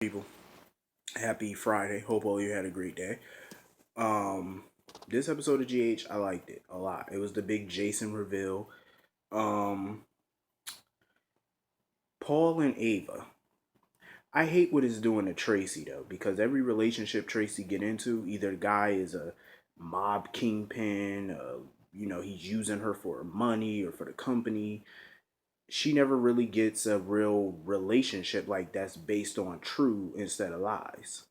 people? Happy Friday. Hope all you had a great day. Um, this episode of GH, I liked it a lot. It was the big Jason reveal. Um, Paul and Ava. I hate what it's doing to Tracy though, because every relationship Tracy get into, either the guy is a mob kingpin, he's using her for money or for the company. She never really gets a real relationship like that's based on true instead of lies.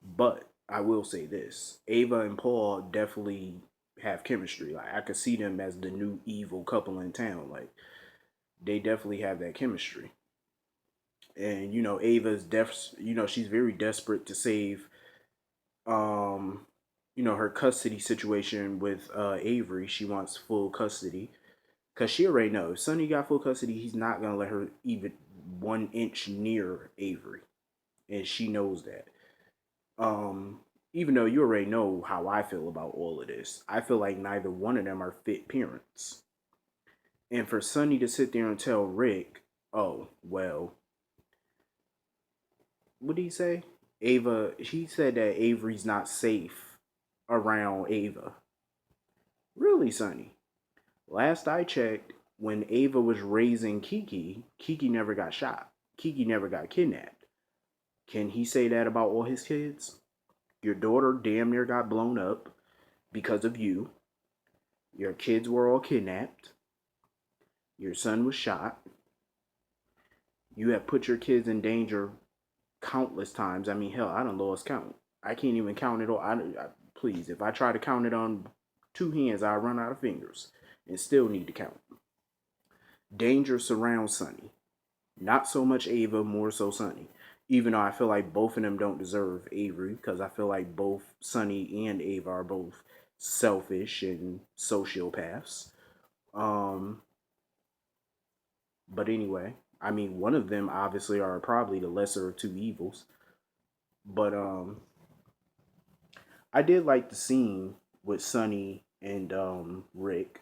But I will say this: Ava and Paul definitely have chemistry. Like I could see them as the new evil couple in town. Like they definitely have that chemistry. And Ava's she's very desperate to save um her custody situation with Avery. She wants full custody because she already knows if Sonny got full custody, he's not gonna let her even 1 inch near Avery, and she knows that. Um, Even though you already know how I feel about all of this, I feel like neither one of them are fit parents. And for Sonny to sit there and tell Rick, oh, well, what did he say? He said that Avery's not safe around Ava. Really, Sonny? Last I checked, when Ava was raising Kiki, Kiki never got shot. Kiki never got kidnapped. Can he say that about all his kids? Your daughter damn near got blown up because of you. Your kids were all kidnapped. Your son was shot. You have put your kids in danger countless times. I mean, hell, I done lost count. I can't even count it all. Please, if I try to count it on two hands, I run out of fingers and still need to count. Danger surrounds Sonny. Not so much Ava, more so Sonny. Even though I feel like both of them don't deserve Avery, because I feel like both Sonny and Ava are both selfish and sociopaths. Um, but anyway, I mean, one of them obviously are probably the lesser of two evils. But I did like the scene with Sonny and Rick.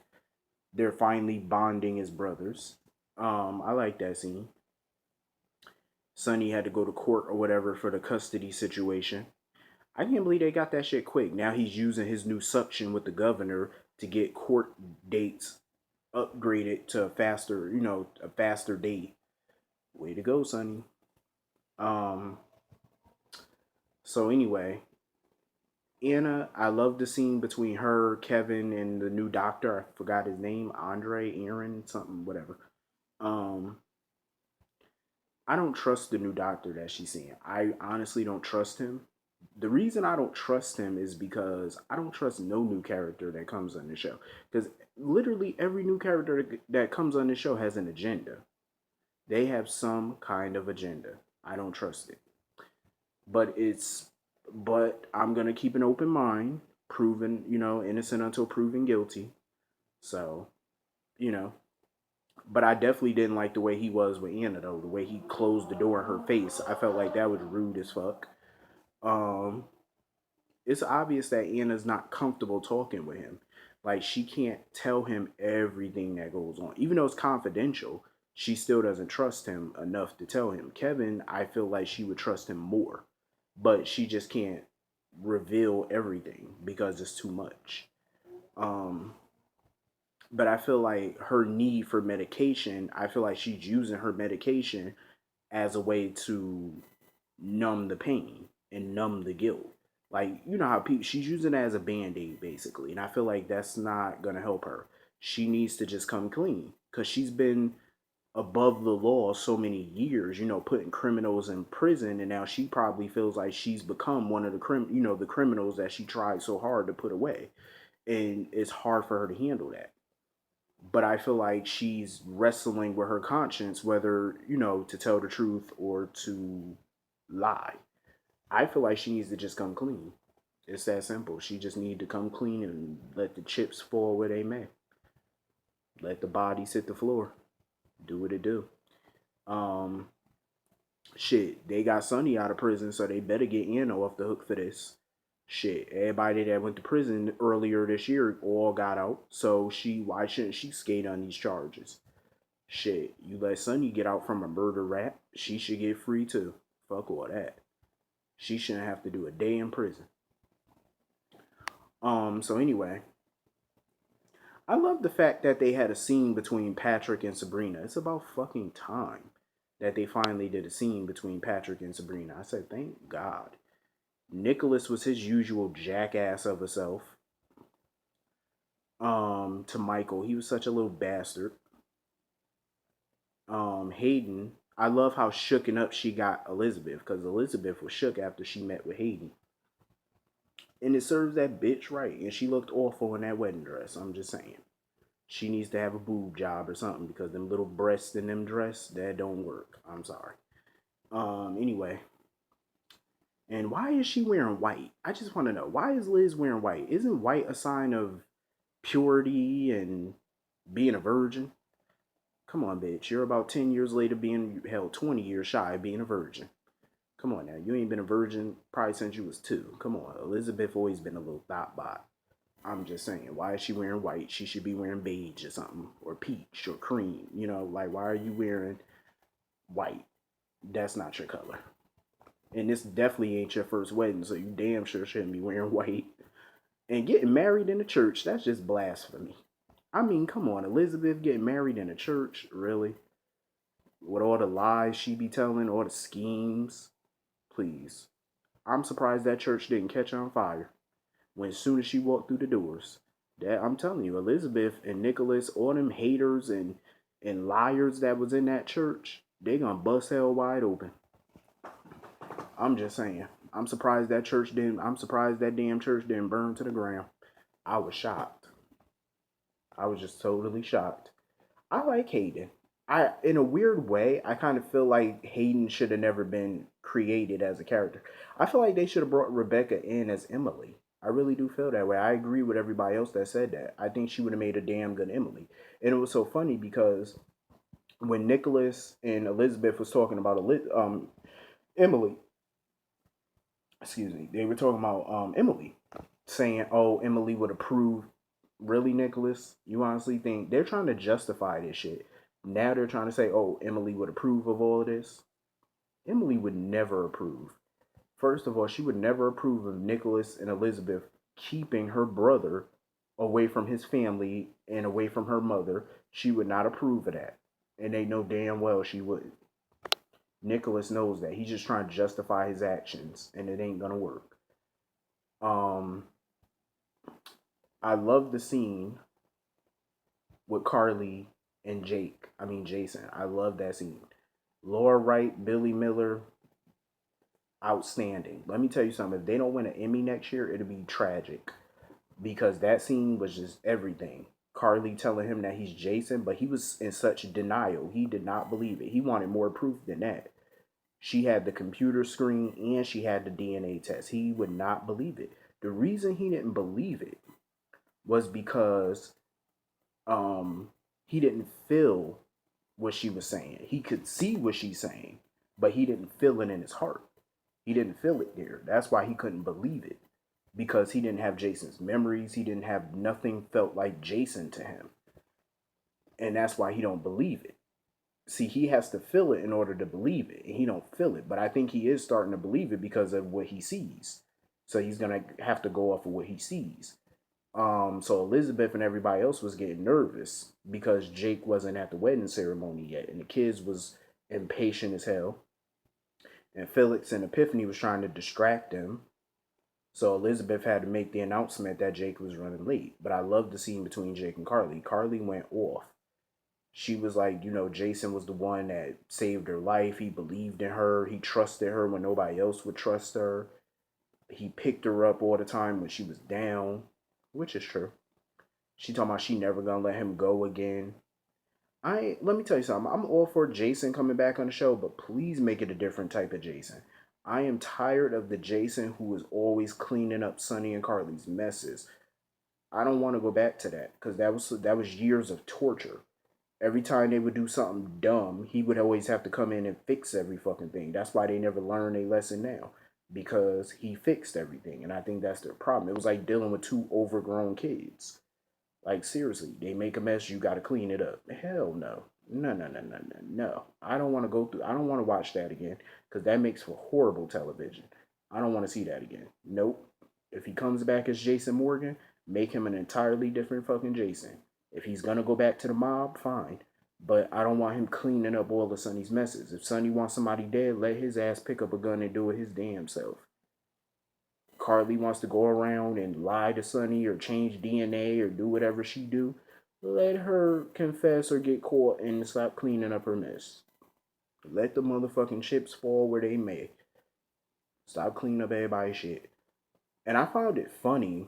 They're finally bonding as brothers. I like that scene. Sonny had to go to court or whatever for the custody situation. I can't believe they got that shit quick. Now he's using his new suction with the governor to get court dates upgraded to a faster date. Way to go, Sonny. Um, so anyway, Anna, I love the scene between her, Kevin, and the new doctor. I forgot his name, Andre, Aaron, something, whatever. Um, I don't trust the new doctor that she's seeing. I honestly don't trust him. The reason I don't trust him is because I don't trust no new character that comes on the show. Because literally every new character that comes on the show has an agenda. They have some kind of agenda. I don't trust it. But I'm gonna keep an open mind, proven, innocent until proven guilty. So, you know, but I definitely didn't like the way he was with Anna though. The way he closed the door in her face, I felt like that was rude as fuck. Um, it's obvious that Anna's not comfortable talking with him. Like she can't tell him everything that goes on, even though it's confidential. She still doesn't trust him enough to tell him. Kevin, I feel like she would trust him more, but she just can't reveal everything because it's too much. Um, but I feel like her need for medication, I feel like she's using her medication as a way to numb the pain and numb the guilt. Like, you know how people, she's using it as a band aid basically. And I feel like that's not going to help her. She needs to just come clean because she's been above the law so many years, putting criminals in prison. And now she probably feels like she's become one of the criminals that she tried so hard to put away. And it's hard for her to handle that, but I feel like she's wrestling with her conscience, whether, to tell the truth or to lie. I feel like she needs to just come clean. It's that simple. She just need to come clean and let the chips fall where they may. Let the bodies hit the floor. Do what it do. Um, Shit, they got Sonny out of prison, so they better get Anna off the hook for this. Shit, everybody that went to prison earlier this year all got out. So why shouldn't she skate on these charges? Shit, you let Sonny get out from a murder rap, she should get free too. Fuck all that. She shouldn't have to do a day in prison. So anyway, I love the fact that they had a scene between Patrick and Sabrina. It's about fucking time that they finally did a scene between Patrick and Sabrina. I said, thank God. Nicholas was his usual jackass of a self. To Michael, he was such a little bastard. Hayden, I love how shooken up she got Elizabeth, because Elizabeth was shook after she met with Hayden. And it serves that bitch right. And she looked awful in that wedding dress. I'm just saying. She needs to have a boob job or something, because them little breasts in them dress, that don't work. I'm sorry. Anyway. And why is she wearing white? I just want to know. Why is Liz wearing white? Isn't white a sign of purity and being a virgin? Come on, bitch. You're about 10 years later being held 20 years shy of being a virgin. Come on now. You ain't been a virgin probably since you was 2. Come on. Elizabeth always been a little thought bot. I'm just saying, why is she wearing white? She should be wearing beige or something, or peach or cream. You know, like, why are you wearing white? That's not your color. And this definitely ain't your first wedding, so you damn sure shouldn't be wearing white. And getting married in the church, that's just blasphemy. I mean, come on, Elizabeth getting married in a church, really? With all the lies she be telling, all the schemes, please. I'm surprised that church didn't catch on fire when as soon as she walked through the doors. That I'm telling you, Elizabeth and Nicholas, all them haters and liars that was in that church, they gonna bust hell wide open. I'm just saying. I'm surprised that church didn't. I'm surprised that damn church didn't burn to the ground. I was shocked. I was just totally shocked. I like Hayden. In a weird way, I kind of feel like Hayden should have never been created as a character. I feel like they should have brought Rebecca in as Emily. I really do feel that way. I agree with everybody else that said that. I think she would have made a damn good Emily. And it was so funny because when Nicholas and Elizabeth was talking about Emily, excuse me, they were talking about Emily, saying, "Oh, Emily would approve." Really, Nicholas? You honestly think they're trying to justify this shit? Now they're trying to say, "Oh, Emily would approve of all of this." Emily would never approve. First of all, she would never approve of Nicholas and Elizabeth keeping her brother away from his family and away from her mother. She would not approve of that, and they know damn well she wouldn't. Nicholas knows that. He's just trying to justify his actions, and it ain't gonna work. Um, I love the scene with Carly and Jason. I love that scene. Laura Wright, Billy Miller, outstanding. Let me tell you something. If they don't win an Emmy next year, it'll be tragic. Because that scene was just everything. Carly telling him that he's Jason, but he was in such denial. He did not believe it. He wanted more proof than that. She had the computer screen and she had the DNA test. He would not believe it. The reason he didn't believe it was because he didn't feel what she was saying. He could see what she's saying, but he didn't feel it in his heart. He didn't feel it there. That's why he couldn't believe it, because he didn't have Jason's memories. He didn't have nothing felt like Jason to him, and that's why he don't believe it. See, he has to feel it in order to believe it, and he don't feel it. But I think he is starting to believe it because of what he sees. So he's gonna have to go off of what he sees. So Elizabeth and everybody else was getting nervous because Jake wasn't at the wedding ceremony yet, and the kids was impatient as hell. And Felix and Epiphany was trying to distract them. So Elizabeth had to make the announcement that Jake was running late. But I love the scene between Jake and Carly. Carly went off. She was like, Jason was the one that saved her life. He believed in her. He trusted her when nobody else would trust her. He picked her up all the time when she was down, which is true. She talking about she never gonna let him go again. Let me tell you something. I'm all for Jason coming back on the show, but please make it a different type of Jason. I am tired of the Jason who is always cleaning up Sonny and Carly's messes. I don't want to go back to that because that was years of torture. Every time they would do something dumb, he would always have to come in and fix every fucking thing. That's why they never learn a lesson now, because he fixed everything, and I think that's their problem. It was like dealing with 2 overgrown kids. Like, seriously, they make a mess, you gotta clean it up. Hell no. No, no, no, no, no, no. I don't want to go through, I don't want to watch that again. because that makes for horrible television. I don't want to see that again. Nope. If he comes back as Jason Morgan, make him an entirely different fucking Jason. If he's gonna go back to the mob, fine. But I don't want him cleaning up all of Sonny's messes. If Sonny wants somebody dead, let his ass pick up a gun and do it his damn self. Carly wants to go around and lie to Sonny or change DNA or do whatever she do. Let her confess or get caught and stop cleaning up her mess. Let the motherfucking chips fall where they may. Stop cleaning up everybody's shit. And I found it funny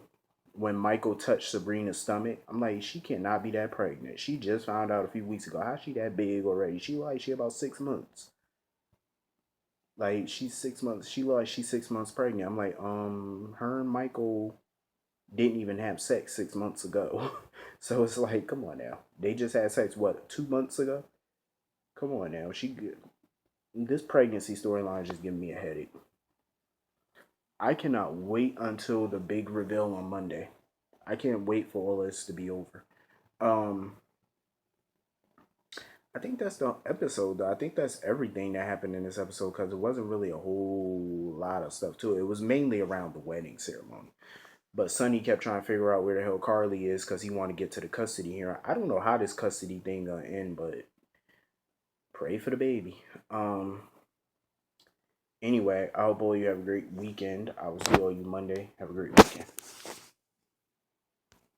when Michael touched Sabrina's stomach. I'm like, she cannot be that pregnant. She just found out a few weeks ago. How's she that big already? She about 6 months. Like she's 6 months. She's 6 months pregnant. I'm like, her and Michael didn't even have sex 6 months ago. So it's like, come on now. They just had sex what 2 months ago? Come on now. She good. This pregnancy storyline is just giving me a headache. I cannot wait until the big reveal on Monday. I can't wait for all this to be over. Um, I think that's the episode. Though. I think that's everything that happened in this episode because it wasn't really a whole lot of stuff to it. It was mainly around the wedding ceremony. But Sonny kept trying to figure out where the hell Carly is because he wanted to get to the custody hearing. I don't know how this custody thing gonna end, but pray for the baby. Anyway, I hope all you have a great weekend. I will see all you Monday. Have a great weekend.